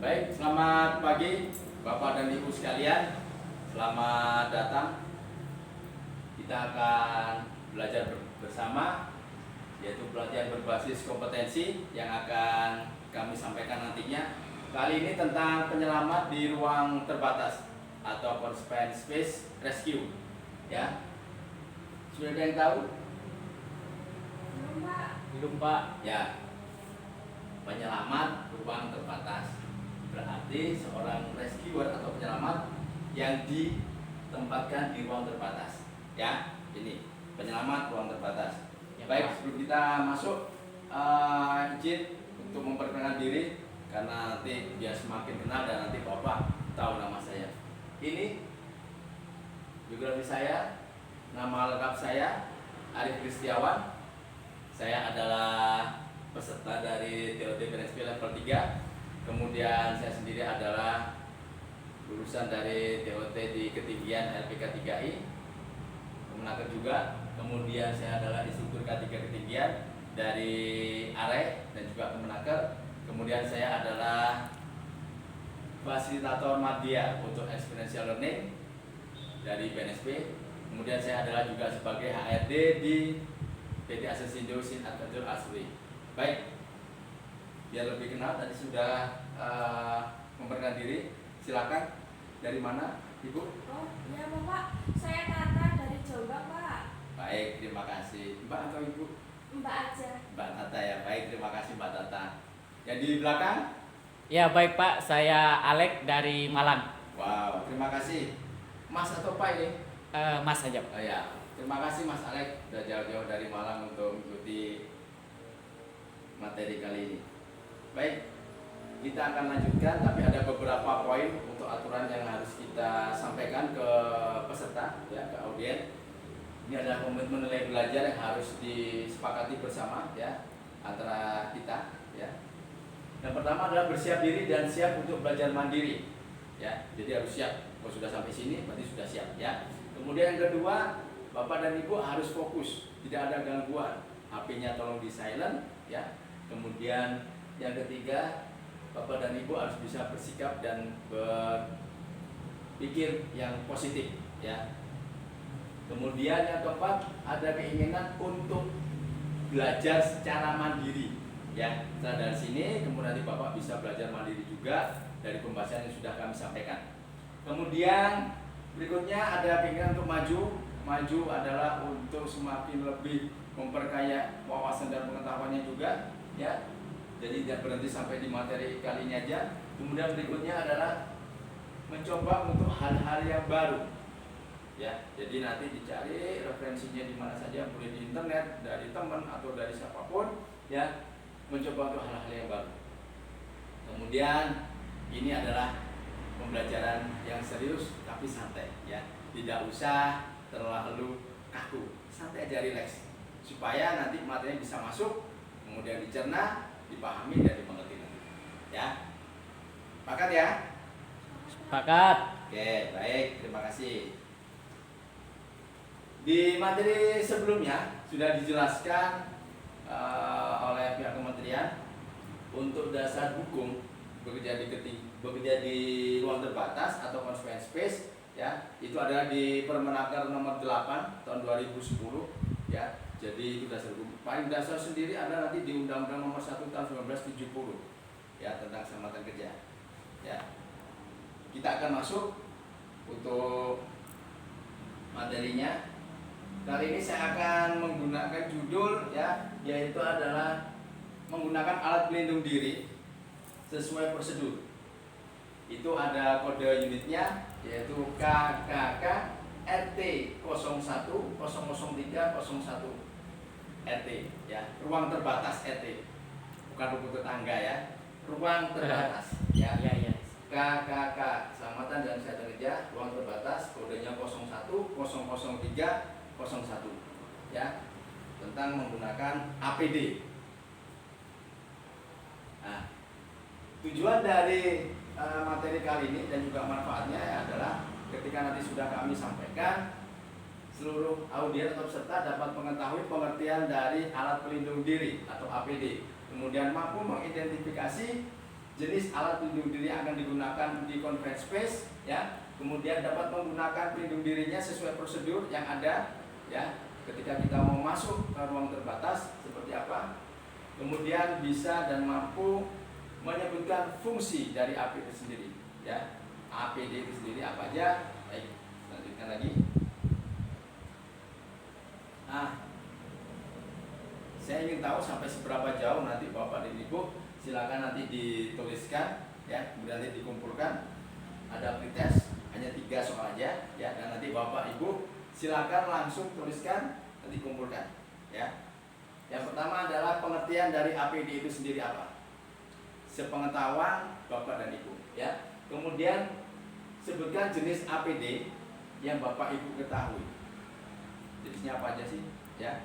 Baik, selamat pagi Bapak dan Ibu sekalian. Selamat datang. Kita akan belajar bersama, yaitu pelatihan berbasis kompetensi yang akan kami sampaikan nantinya. Kali ini tentang penyelamat di ruang terbatas atau confined space rescue. Ya, sudah ada yang tahu? Belum Pak. Ya, penyelamat ruang terbatas berarti seorang rescuer atau penyelamat yang ditempatkan di ruang terbatas. Ya, ini penyelamat ruang terbatas. Ya, baik, sebelum kita masuk, izin untuk memperkenalkan diri karena nanti biar semakin kenal dan nanti Bapak tahu nama saya. Ini biografi saya, nama lengkap saya Arif Kristiawan. Saya adalah peserta dari TOT BNSP level 3. Kemudian saya sendiri adalah lulusan dari TOT di ketinggian LPK 3I, Kemenaker juga. Kemudian saya adalah instruktur K3 ketinggian dari ARE dan juga Kemenaker. Kemudian saya adalah fasilitator media untuk experiential learning dari BNSP. Kemudian saya adalah juga sebagai HRD di PT Ascensindo Sin Adventure Asri. Baik, biar lebih kenal, tadi sudah memperkenalkan diri. Silakan, dari mana Ibu? Oh iya Bapak, saya Tata dari Jombang Pak. Baik, terima kasih. Mbak atau Ibu? Mbak aja. Mbak Tata ya, baik, terima kasih Mbak Tata. Yang di belakang? Ya baik Pak, saya Alek dari Malang. Wow, terima kasih. Mas atau Pak ini? Mas aja. Oh ya, terima kasih Mas Alek sudah jauh-jauh dari Malang untuk mengikuti materi kali ini. Baik, kita akan lanjutkan, tapi ada beberapa poin untuk aturan yang harus kita sampaikan ke peserta, ya, ke audien. Ini adalah komitmen nilai belajar yang harus disepakati bersama, ya, antara kita, ya. Yang pertama adalah bersiap diri dan siap untuk belajar mandiri, ya. Jadi harus siap. Kalau sudah sampai sini, berarti sudah siap, ya. Kemudian yang kedua, Bapak dan Ibu harus fokus, tidak ada gangguan. HP-nya tolong di silent, ya. Kemudian yang ketiga, Bapak dan Ibu harus bisa bersikap dan berpikir yang positif, ya. Kemudian yang keempat, ada keinginan untuk belajar secara mandiri, ya. Setelah dari sini, kemudian nanti Bapak bisa belajar mandiri juga dari pembahasan yang sudah kami sampaikan. Kemudian berikutnya ada keinginan untuk maju. Maju adalah untuk semakin lebih memperkaya wawasan dan pengetahuannya juga, ya. Jadi tidak berhenti sampai di materi kali ini aja. Kemudian berikutnya adalah mencoba untuk hal-hal yang baru, ya. Jadi nanti dicari referensinya di mana saja, boleh di internet, dari teman atau dari siapapun, ya. Mencoba untuk hal-hal yang baru. Kemudian ini adalah pembelajaran yang serius tapi santai, ya. Tidak usah terlalu kaku, santai aja, rileks, supaya nanti materinya bisa masuk, kemudian dicerna, dipahami dan dimengerti, ya. Sepakat ya? Sepakat. Oke, baik, terima kasih. Di materi sebelumnya sudah dijelaskan oleh pihak kementerian untuk dasar hukum bekerja di ruang terbatas atau confined space, ya. Itu adalah di Permenaker nomor 8 tahun 2010, ya. Jadi itu dasar hukum. Paling dasar sendiri ada nanti di Undang-Undang nomor 1 tahun 1970, ya, tentang keselamatan kerja, ya. Kita akan masuk untuk materinya. Kali ini saya akan menggunakan judul, ya, yaitu adalah menggunakan alat pelindung diri sesuai prosedur. Itu ada kode unitnya, yaitu KKK RT 01 003 01 RT, ya, ruang terbatas RT, bukan rumput tetangga, ya, ruang terbatas, ya. Ya ya. KKK Keselamatan dan Kesehatan Kerja ruang terbatas, kodenya 01 003 01, ya, tentang menggunakan APD. Nah, tujuan dari materi kali ini dan juga manfaatnya adalah ketika nanti sudah kami sampaikan, seluruh audien atau peserta dapat mengetahui pengertian dari alat pelindung diri atau APD, kemudian mampu mengidentifikasi jenis alat pelindung diri yang akan digunakan di confined space, ya. Kemudian dapat menggunakan pelindung dirinya sesuai prosedur yang ada, ya. Ketika kita mau masuk ke ruang terbatas seperti apa. Kemudian bisa dan mampu menyebutkan fungsi dari APD sendiri, ya. APD itu sendiri apa aja? Baik, lanjutkan lagi. Nah, saya ingin tahu sampai seberapa jauh nanti Bapak dan Ibu, silakan nanti dituliskan, ya, kemudian nanti dikumpulkan. Ada pretest hanya 3 soal aja, ya, dan nanti Bapak Ibu silakan langsung tuliskan, nanti kumpulkan, ya. Yang pertama adalah pengertian dari APD itu sendiri apa? Sepengetahuan Bapak dan Ibu, ya. Kemudian sebutkan jenis APD yang Bapak Ibu ketahui. Jenisnya apa aja sih, ya?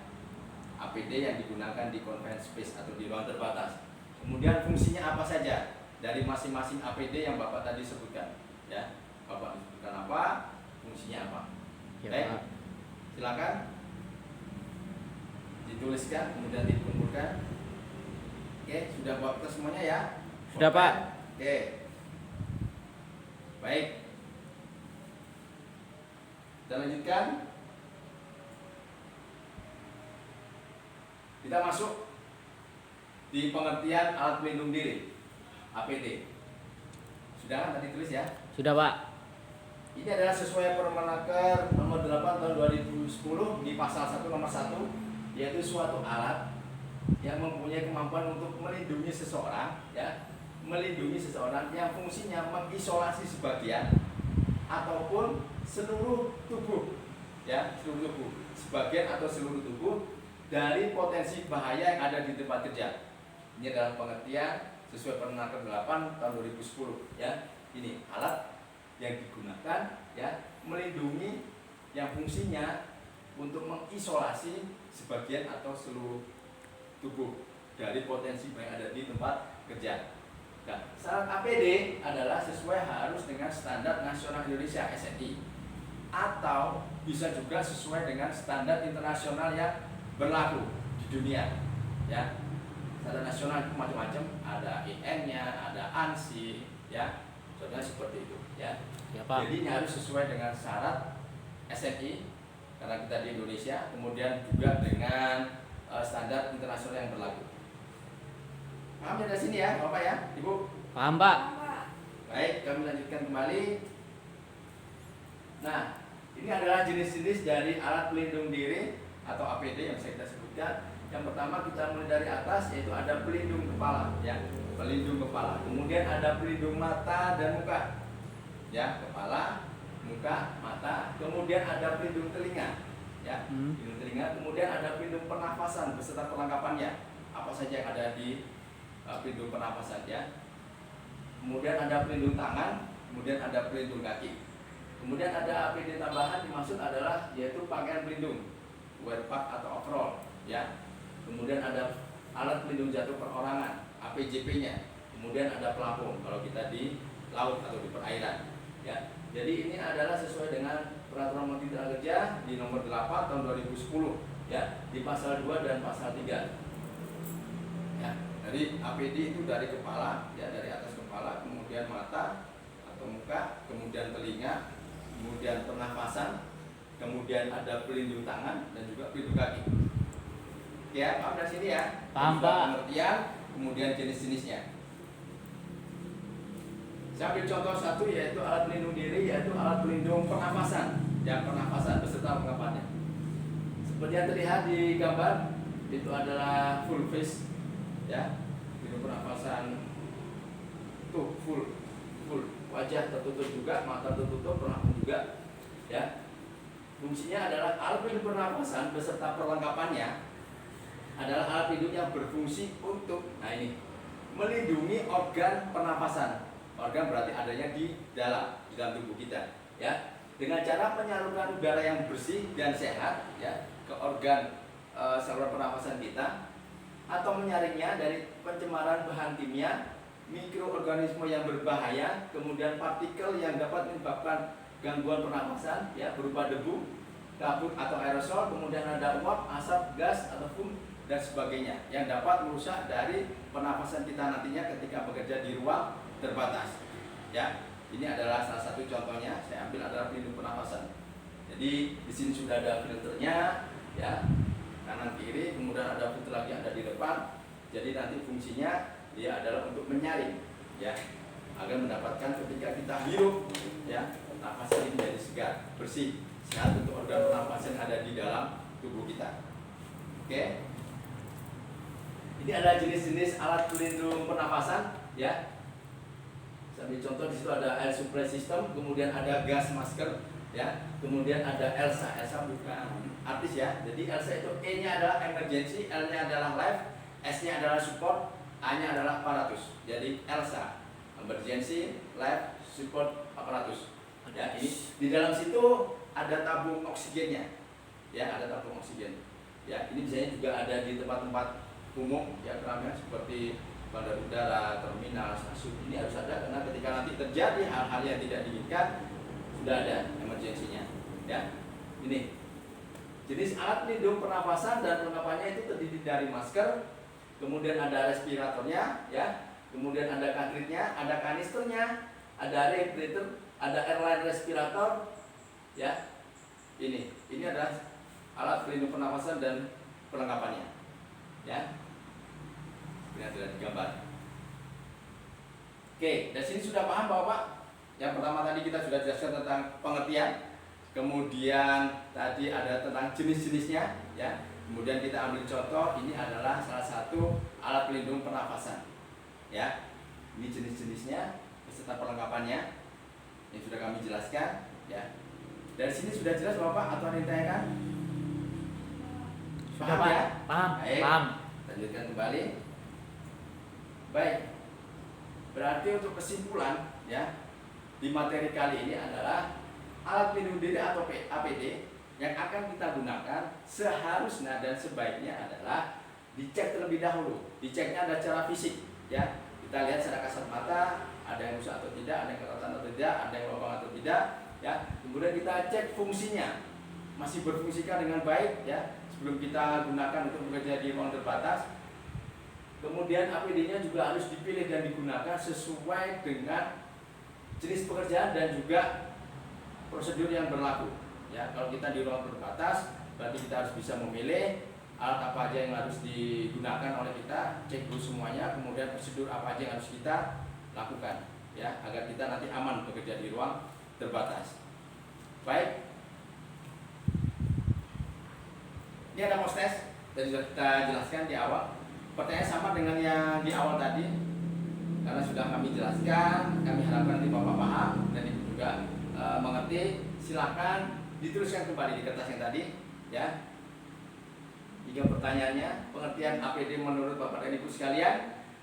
APD yang digunakan di confined space atau di ruang terbatas. Kemudian fungsinya apa saja dari masing-masing APD yang Bapak tadi sebutkan, ya. Bapak disebutkan apa, fungsinya apa. Ya, Baik, Pak. silakan dituliskan kemudian dikumpulkan. Oke, sudah buat kita semuanya ya? Sudah, Pak. Oke. Baik. Kita lanjutkan. Kita masuk di pengertian alat pelindung diri, APD. Sudah kan tadi tulis ya? Sudah, Pak. Ini adalah sesuai Permenaker nomor 8 tahun 2010 di pasal 1 nomor 1, yaitu suatu alat yang mempunyai kemampuan untuk melindungi seseorang, ya, melindungi seseorang yang fungsinya mengisolasi sebagian ataupun seluruh tubuh, ya, seluruh tubuh, sebagian atau seluruh tubuh dari potensi bahaya yang ada di tempat kerja. Ini adalah pengertian sesuai Permenaker 8 tahun 2010, ya. Ini alat yang digunakan, ya, melindungi yang fungsinya untuk mengisolasi sebagian atau seluruh tubuh dari potensi yang ada di tempat kerja. Nah, syarat APD adalah sesuai harus dengan standar nasional Indonesia SNI atau bisa juga sesuai dengan standar internasional yang berlaku di dunia, ya. Standar nasional itu macam-macam, ada IN-nya, ada ANSI, ya. Contohnya seperti itu, ya. Ya, Pak. Jadi ini harus sesuai dengan syarat SNI karena kita di Indonesia, kemudian juga dengan standar internasional yang berlaku. Paham dari sini ya, Bapak ya, Ibu? Paham, Pak. Pak. Baik, kami lanjutkan kembali. Nah, ini adalah jenis-jenis dari alat pelindung diri atau APD yang saya kita sebutkan. Yang pertama kita mulai dari atas, yaitu ada pelindung kepala, ya, pelindung kepala. Kemudian ada pelindung mata dan muka, ya, kepala, muka, mata. Kemudian ada pelindung telinga, ya, pelindung telinga. Kemudian ada pelindung pernafasan beserta perlengkapannya. Apa saja yang ada di pelindung pernafasan, ya. Kemudian ada pelindung tangan, kemudian ada pelindung kaki. Kemudian ada APD tambahan dimaksud adalah yaitu pakaian pelindung, wear pack atau overall, ya. Kemudian ada alat pelindung jatuh perorangan, APJP-nya. Kemudian ada pelapung kalau kita di laut atau di perairan, ya. Jadi ini adalah sesuai dengan Peraturan Menteri Tenaga Kerja di nomor 8 tahun 2010, ya, di pasal 2 dan pasal 3. Ya, dari APD itu dari kepala, ya, dari atas kepala, kemudian mata atau muka, kemudian telinga, kemudian pernafasan, kemudian ada pelindung tangan dan juga pelindung kaki. Ya, paham dari sini ya? Paham, Juga Pak. pengertian, kemudian jenis-jenisnya. Saya ambil contoh satu yaitu alat pelindung diri, yaitu alat pelindung pernafasan, ya, pernafasan beserta perlengkapannya. Seperti yang terlihat di gambar, itu adalah full face, ya, pelindung pernafasan tuh full wajah tertutup juga, mata tertutup, pelapung juga, ya. Fungsinya adalah alat pelindung pernafasan beserta perlengkapannya adalah alat pelindung yang berfungsi untuk, nah ini, melindungi organ pernafasan. Organ berarti adanya di dalam tubuh kita, ya, dengan cara penyaluran udara yang bersih dan sehat, ya, ke organ saluran pernafasan kita, atau menyaringnya dari pencemaran bahan kimia, mikroorganisme yang berbahaya, kemudian partikel yang dapat menyebabkan gangguan pernafasan, ya, berupa debu, kabut atau aerosol, kemudian ada uap, asap, gas dan sebagainya yang dapat merusak dari pernapasan kita nantinya ketika bekerja di ruang terbatas. Ya, ini adalah salah satu contohnya. Saya ambil adalah pelindung pernapasan. Jadi di sini sudah ada filternya, ya, kanan kiri, kemudian ada filter lagi yang ada di depan. Jadi nanti fungsinya dia adalah untuk menyaring, ya, agar mendapatkan ketika kita hirup, ya, napas ini menjadi segar, bersih, sehat untuk organ pernapasan yang ada di dalam tubuh kita. Oke. Ini adalah jenis-jenis alat pelindung pernapasan, ya. Sambil contoh di situ ada air supply system, kemudian ada gas masker, ya. Kemudian ada ELSA. ELSA bukan artis ya. Jadi ELSA itu E-nya adalah emergency, L-nya adalah life, S-nya adalah support, A-nya adalah apparatus. Jadi ELSA, emergency life support apparatus. Ya, ini di dalam situ ada tabung oksigennya. Ya, ada tabung oksigen. Ya, ini biasanya juga ada di tempat-tempat umum ya, keramaian seperti bandar udara, terminal, stasiun. Ini harus ada karena ketika nanti terjadi hal-hal yang tidak diinginkan sudah ada emergensinya. Ya, ini jenis alat pelindung pernapasan dan perlengkapannya itu terdiri dari masker, kemudian ada respiratornya, ya, kemudian ada kantritnya, ada kanisternya, ada respirator, ada airline respirator, ya. Ini adalah alat pelindung pernapasan dan perlengkapannya, ya. Ini sudah digambar. Oke, dari sini sudah paham Bapak? Yang pertama tadi kita sudah jelaskan tentang pengertian, kemudian tadi ada tentang jenis-jenisnya, ya. Kemudian kita ambil contoh, ini adalah salah satu alat pelindung pernapasan, ya. Ini jenis-jenisnya beserta perlengkapannya yang sudah kami jelaskan, ya. Dari sini sudah jelas Bapak atau ada yang ditanyakan? Sudah Paham Pak? ya? Paham. Baik. Paham. Lanjutkan kembali. Baik. Berarti untuk kesimpulan, ya, di materi kali ini adalah alat pelindung diri atau APD yang akan kita gunakan seharusnya dan sebaiknya adalah dicek terlebih dahulu. Diceknya ada secara fisik, ya. Kita lihat secara kasat mata, ada yang rusak atau tidak, ada yang keratan atau tidak, ada yang lubang atau tidak, ya. Kemudian kita cek fungsinya, masih berfungsikah dengan baik, ya, sebelum kita gunakan untuk bekerja di ruang terbatas. Kemudian APD-nya juga harus dipilih dan digunakan sesuai dengan jenis pekerjaan dan juga prosedur yang berlaku. Ya, kalau kita di ruang terbatas, berarti kita harus bisa memilih alat apa aja yang harus digunakan oleh kita, cek dulu semuanya, kemudian prosedur apa aja yang harus kita lakukan, ya, agar kita nanti aman bekerja di ruang terbatas. Baik. Ini ada mouse test, dan sudah kita jelaskan di awal. Pertanyaan sama dengan yang di awal tadi, karena sudah kami jelaskan, kami harapkan nanti Bapak paham dan Ibu juga mengerti. Silakan dituliskan kembali di kertas yang tadi, ya. 3 pertanyaannya, pengertian APD menurut Bapak dan Ibu sekalian,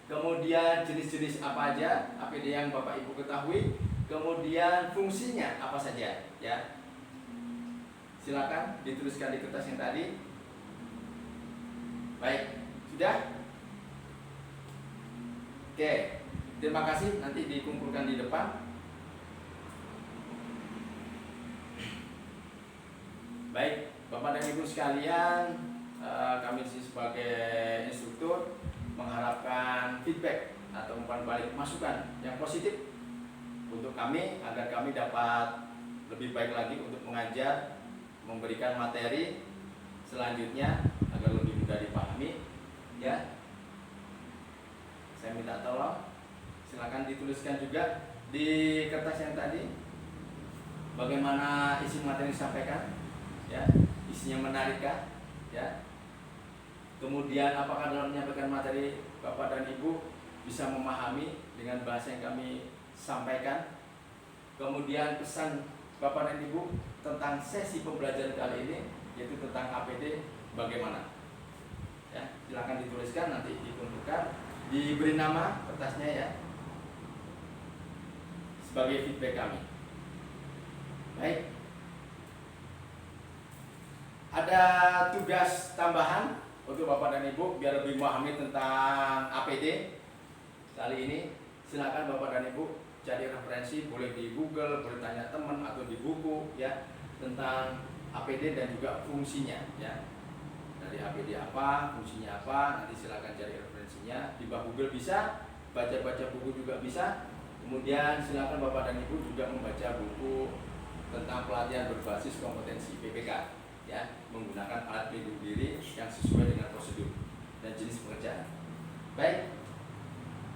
kemudian jenis-jenis apa aja APD yang Bapak Ibu ketahui, kemudian fungsinya apa saja, ya. Silakan dituliskan di kertas yang tadi. Baik, sudah? Oke, terima kasih. Nanti dikumpulkan di depan. Baik, Bapak dan Ibu sekalian, kami di sini sebagai instruktur mengharapkan feedback atau umpan balik masukan yang positif untuk kami agar kami dapat lebih baik lagi untuk mengajar, memberikan materi selanjutnya agar lebih mudah dipahami, ya. Saya minta tolong silakan dituliskan juga di kertas yang tadi bagaimana isi materi yang disampaikan, ya, isinya menarikkah, ya. Kemudian apakah dalam menyampaikan materi Bapak dan Ibu bisa memahami dengan bahasa yang kami sampaikan. Kemudian pesan Bapak dan Ibu tentang sesi pembelajaran kali ini, yaitu tentang APD bagaimana, ya. Silakan dituliskan, nanti dikumpulkan, diberi nama kertasnya, ya, sebagai feedback kami. Baik. Ada tugas tambahan untuk Bapak dan Ibu biar lebih memahami tentang APD kali ini. Silakan Bapak dan Ibu cari referensi, boleh di Google, boleh tanya teman atau di buku, ya, tentang APD dan juga fungsinya, ya. Nah, dari APD apa, fungsinya apa, nanti silakan cari referensinya di bawah Google bisa, baca-baca buku juga bisa. Kemudian silakan Bapak dan Ibu juga membaca buku tentang pelatihan berbasis kompetensi PPK, ya, menggunakan alat pelindung diri yang sesuai dengan prosedur dan jenis pekerjaan. Baik,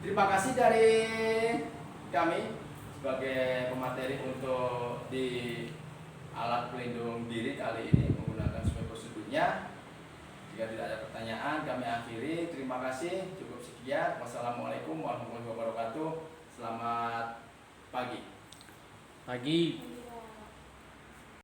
terima kasih dari kami sebagai pemateri untuk di alat pelindung diri kali ini menggunakan sesuai prosedurnya. Jika tidak ada pertanyaan, kami akhiri. Terima kasih, cukup sekian. Wassalamualaikum warahmatullahi wabarakatuh. Selamat pagi. Pagi.